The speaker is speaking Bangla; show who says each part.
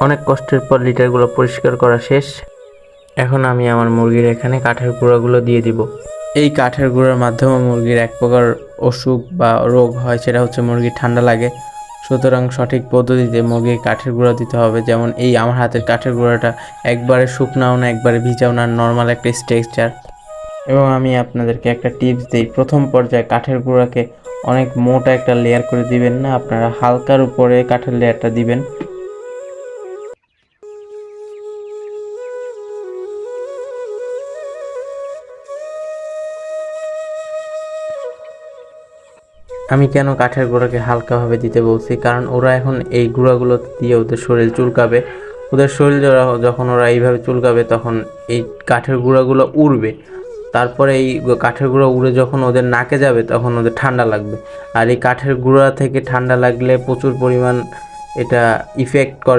Speaker 1: অনেক কষ্টের পর লিটারগুলো পরিষ্কার করা শেষ। এখন আমি আমার মুরগির এখানে কাঠের গুঁড়াগুলো দিয়ে দিব। এই কাঠের গুঁড়ার মাধ্যমে মুরগির এক প্রকার অসুখ বা রোগ হয়, সেটা হচ্ছে মুরগির ঠান্ডা লাগে। সুতরাং সঠিক পদ্ধতিতে মুরগির কাঠের গুঁড়া দিতে হবে। যেমন এই আমার হাতের কাঠের গুঁড়াটা একবারে শুকনাও না, একবারে ভিজাও না, নর্মাল একটা স্ট্রাকচার। এবং আমি আপনাদেরকে একটা টিপস দিই, প্রথম পর্যায়ে কাঠের গুঁড়াকে অনেক মোটা একটা লেয়ার করে দিবেন না, আপনারা হালকার উপরে কাঠের লেয়ারটা দিবেন। আমি কেন কাঠের গুঁড়াকে হালকাভাবে দিতে বলছি, কারণ ওরা এখন এই গুঁড়াগুলো দিয়ে ওদের শরীর চুলকাবে। ওদের শরীর যখন ওরা এইভাবে চুলকাবে তখন এই কাঠের গুঁড়াগুলো উড়বে। তারপরে এই কাঠের গুঁড়া উড়ে যখন ওদের নাকে যাবে তখন ওদের ঠান্ডা লাগবে। আর এই কাঠের গুঁড়া থেকে ঠান্ডা লাগলে প্রচুর পরিমাণ এটা ইফেক্ট করে